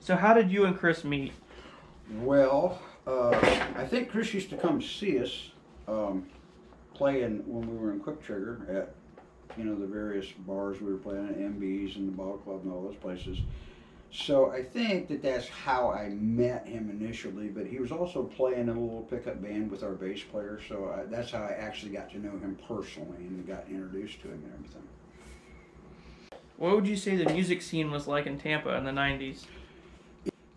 So how did you and Chris meet? Well, I think Chris used to come see us playing when we were in Quick Trigger at the various bars we were playing at, MB's and the Ball Club and all those places. So I think that's how I met him initially, but he was also playing in a little pickup band with our bass player, so that's how I actually got to know him personally and got introduced to him and everything. What would you say the music scene was like in Tampa in the 90s?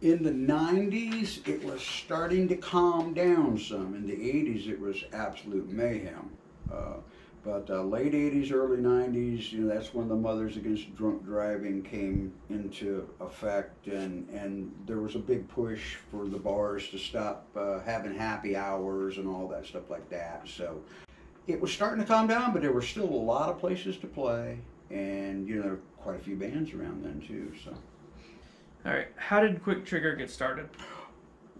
In the 90s, it was starting to calm down some. In the 80s, it was absolute mayhem. But late 80s, early 90s, that's when the Mothers Against Drunk Driving came into effect, and there was a big push for the bars to stop having happy hours and all that stuff like that. So it was starting to calm down, but there were still a lot of places to play, and there were quite a few bands around then too. So. All right, how did Quick Trigger get started?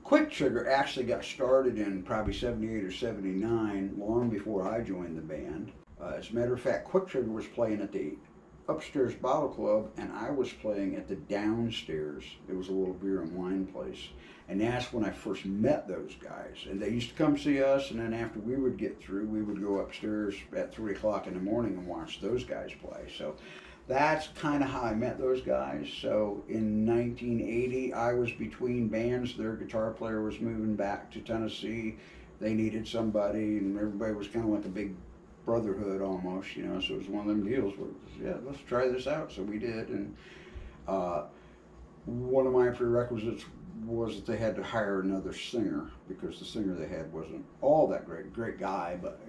Quick Trigger actually got started in probably 78 or 79, long before I joined the band. As a matter of fact, Quick Trigger was playing at the upstairs bottle club, and I was playing at the downstairs. It was a little beer and wine place. And that's when I first met those guys. And they used to come see us, and then after we would get through, we would go upstairs at 3 o'clock in the morning and watch those guys play. So that's kind of how I met those guys. So in 1980, I was between bands. Their guitar player was moving back to Tennessee. They needed somebody, and everybody was kind of like a big brotherhood almost, so it was one of them deals where, yeah, let's try this out. So we did, and one of my prerequisites was that they had to hire another singer, because the singer they had wasn't all that great guy, but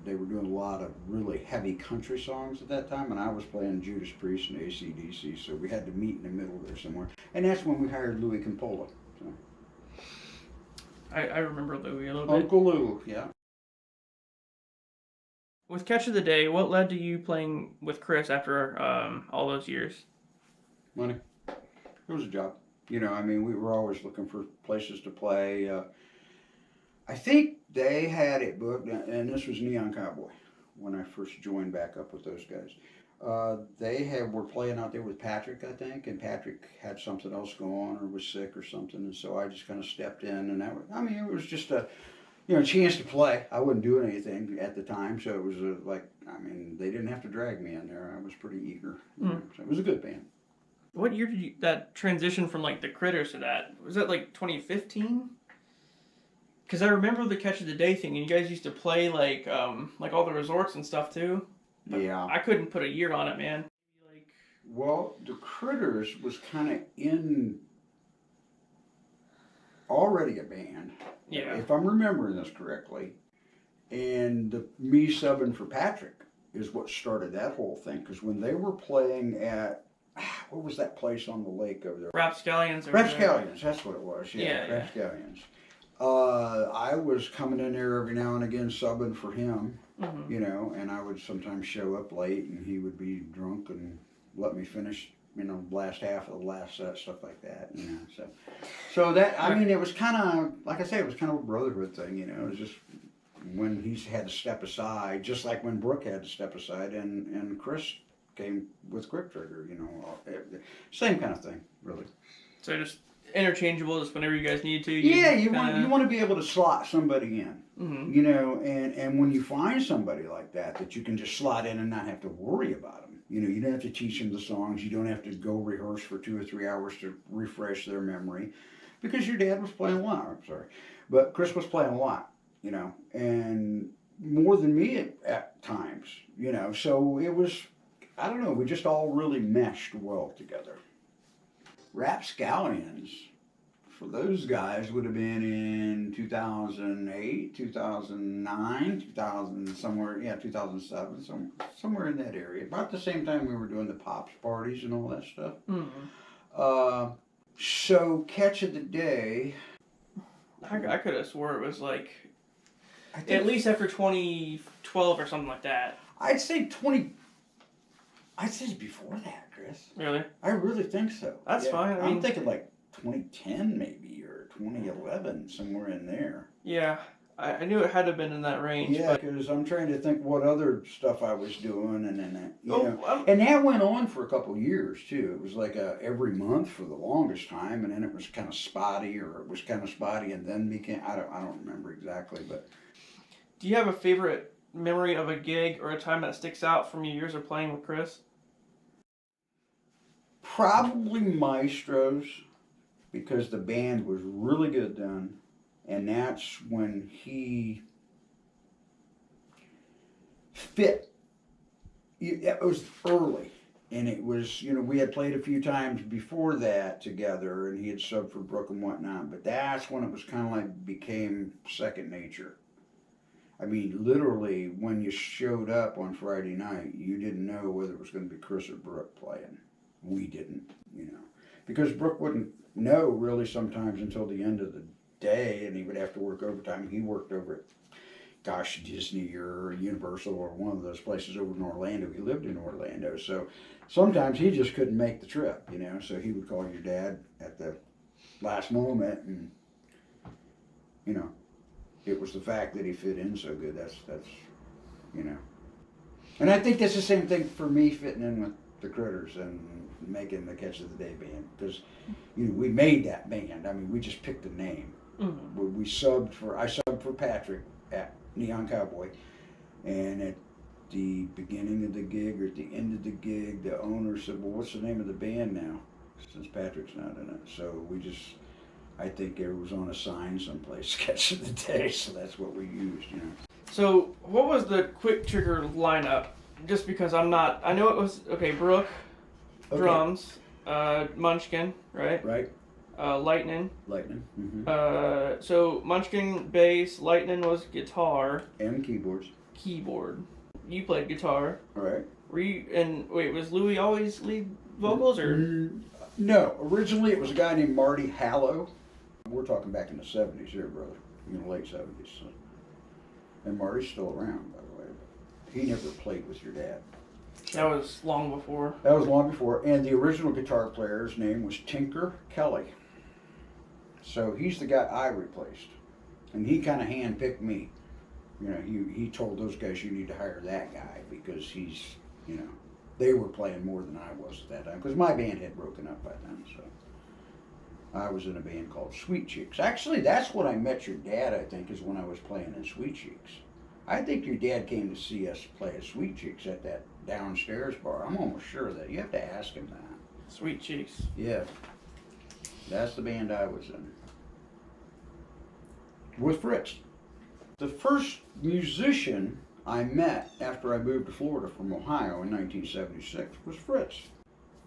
they were doing a lot of really heavy country songs at that time, and I was playing Judas Priest and AC/DC, so we had to meet in the middle there somewhere, and that's when we hired Louis Campola. So. I remember Louis a little bit. Uncle Lou, yeah. With Catch of the Day, what led to you playing with Chris after all those years? Money. It was a job. We were always looking for places to play. I think they had it booked, and this was Neon Cowboy when I first joined back up with those guys. They were playing out there with Patrick, I think, and Patrick had something else going on or was sick or something, and so I just kind of stepped in, and it was just a chance to play. I wasn't doing anything at the time, so it was they didn't have to drag me in there. I was pretty eager. So it was a good band. What year did that transition from the Critters to that? Was that 2015? Because I remember the Catch of the Day thing, and you guys used to play all the resorts and stuff too. But yeah. I couldn't put a year on it, man. Well, the Critters was kind of already a band. Yeah. If I'm remembering this correctly. And me subbing for Patrick is what started that whole thing. Because when they were playing at, what was that place on the lake over there? Rapscallions. Rapscallions, that's what it was. Yeah. Rapscallions. I was coming in there every now and again subbing for him, and I would sometimes show up late, and he would be drunk and let me finish last half of the last set, stuff like that, So that, it was kind of, like I say, it was kind of a brotherhood thing, it was just when he had to step aside, just like when Brooke had to step aside, and Chris came with Quick Trigger, same kind of thing, really. So just interchangeable, just whenever you guys need to. You want to be able to slot somebody in, and when you find somebody like that you can just slot in and not have to worry about them. You don't have to teach them the songs. You don't have to go rehearse for 2 or 3 hours to refresh their memory, because your dad was playing a lot. I'm sorry, but Chris was playing a lot, and more than me at times, So it was, I don't know, we just all really meshed well together. Rapscallions, for those guys, would have been in 2008, 2009, 2007, somewhere in that area. About the same time we were doing the Pops parties and all that stuff. So Catch of the Day, I could have swore it was at least after 2012 or something like that. I'd say before that, Chris. Really? I really think so. That's fine. I'm thinking 2010 maybe, or 2011, somewhere in there. Yeah. I knew it had to have been in that range. Yeah, But because I'm trying to think what other stuff I was doing, and then oh, and that went on for a couple of years too. It was like every month for the longest time, and then it was kind of spotty, or it was kind of spotty, and then became I don't remember exactly, but do you have a favorite memory of a gig or a time that sticks out from your years of playing with Chris? probably Maestro's because the band was really good then, and that's when he fit. It was early, and it was, we had played a few times before that together, and he had subbed for Brooke and whatnot, but that's when it was kind of like became second nature. I mean, literally, when you showed up on Friday night, you didn't know whether it was going to be Chris or Brooke playing. We didn't, because Brooke wouldn't know really sometimes until the end of the day, and he would have to work overtime. He worked over at, gosh, Disney or Universal or one of those places over in Orlando. He lived in Orlando, so sometimes he just couldn't make the trip, so he would call your dad at the last moment, and, it was the fact that he fit in so good. That's and I think that's the same thing for me fitting in with the Critters and making the Catch of the Day band, because we made that band. I mean, we just picked a name. Mm-hmm. I subbed for Patrick at Neon Cowboy, and at the beginning of the gig or at the end of the gig, the owner said, "Well, what's the name of the band now?" Since Patrick's not in it, so I think it was on a sign someplace, Catch of the Day, so that's what we used. So, what was the Quick Trigger lineup? Just because I know it was, Brooke, Okay. drums, Munchkin, right? Right. Lightning. Mm-hmm. So Munchkin bass, Lightning was guitar. And keyboards. Keyboard. You played guitar. All right. Was Louis always lead vocals or? No, originally it was a guy named Marty Hallow. We're talking back in the 70s here, brother, in the late 70s. So. And Marty's still around, by the way. He never played with your dad. That was long before. That was long before. And the original guitar player's name was Tinker Kelly. So he's the guy I replaced. And he kind of handpicked me. He told those guys, you need to hire that guy because he's, they were playing more than I was at that time. Because my band had broken up by then, so. I was in a band called Sweet Cheeks. Actually, that's when I met your dad, I think, is when I was playing in Sweet Cheeks. I think your dad came to see us play at Sweet Cheeks at that downstairs bar. I'm almost sure of that. You have to ask him that. Sweet Cheeks. Yeah. That's the band I was in. With Fritz. The first musician I met after I moved to Florida from Ohio in 1976 was Fritz.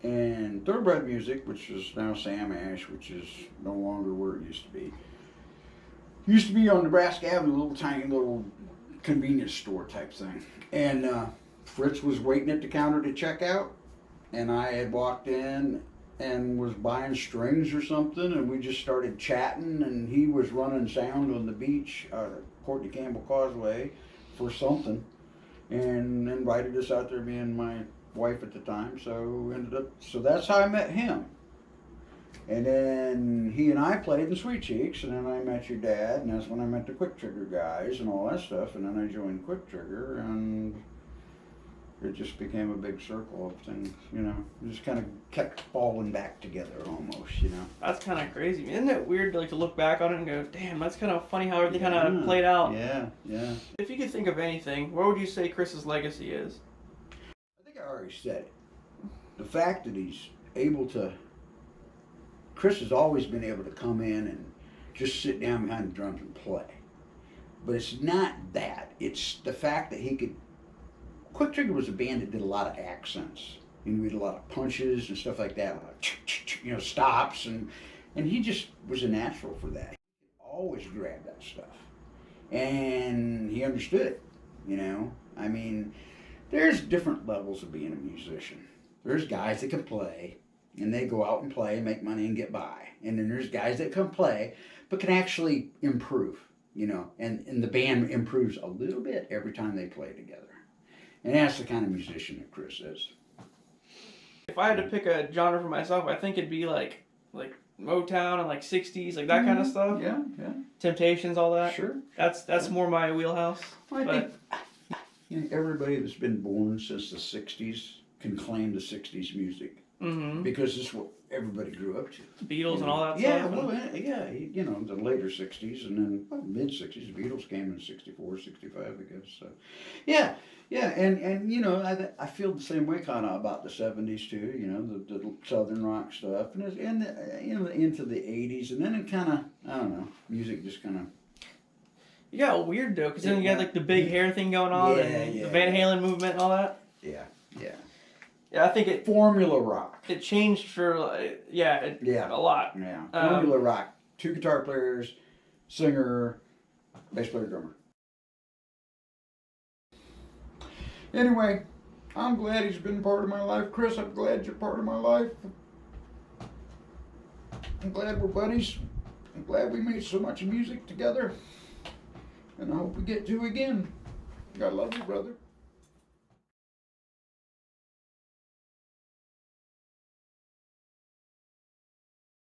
And Thoroughbred Music, which is now Sam Ash, which is no longer where it used to be on Nebraska Avenue, a little tiny little convenience store type thing. And Fritz was waiting at the counter to check out, and I had walked in and was buying strings or something, and we just started chatting, and he was running sound on the beach, Courtney Campbell Causeway, for something, and invited us out there, me and my wife at the time, so that's how I met him. And then he and I played in Sweet Cheeks, and then I met your dad, and that's when I met the Quick Trigger guys and all that stuff, and then I joined Quick Trigger, and it just became a big circle of things, It just kind of kept falling back together almost, That's kind of crazy. Isn't it weird to look back on it and go, damn, that's kind of funny how everything kind of played out? Yeah. If you could think of anything, what would you say Chris's legacy is? I already said it. The fact that he's able to, Chris has always been able to come in and just sit down behind the drums and play. But it's not that. It's the fact that he could, Quick Trigger was a band that did a lot of accents. We did a lot of punches and stuff like that, like, stops, and he just was a natural for that. He could always grab that stuff. And he understood it, I mean, there's different levels of being a musician. There's guys that can play, and they go out and play and make money and get by. And then there's guys that can play, but can actually improve, and the band improves a little bit every time they play together. And that's the kind of musician that Chris is. If I had to pick a genre for myself, I think it'd be like Motown and like 60s, like that kind of stuff. Yeah, yeah. Temptations, all that. Sure. That's more my wheelhouse. I But think everybody that's been born since the 60s can claim the 60s music mm-hmm. because it's what everybody grew up to. Beatles and all that Yeah, stuff. well, yeah, you know, the later 60s and then mid 60s. The Beatles came in 64, 65, I guess. So, yeah, and you know, I feel the same way kind of about the 70s too. You know, the Southern rock stuff, and into the 80s, and then it kind of, I don't know, music just kind of. You got weird though, because then you got like the big hair thing going on, and the Van Halen movement and all that. Yeah. Yeah, I think it Formula rock. it changed for a lot. Yeah, Formula rock. 2 guitar players, singer, bass player, drummer. Anyway, I'm glad he's been part of my life. Chris, I'm glad you're part of my life. I'm glad we're buddies. I'm glad we made so much music together. And I hope we get to again. I love you, brother.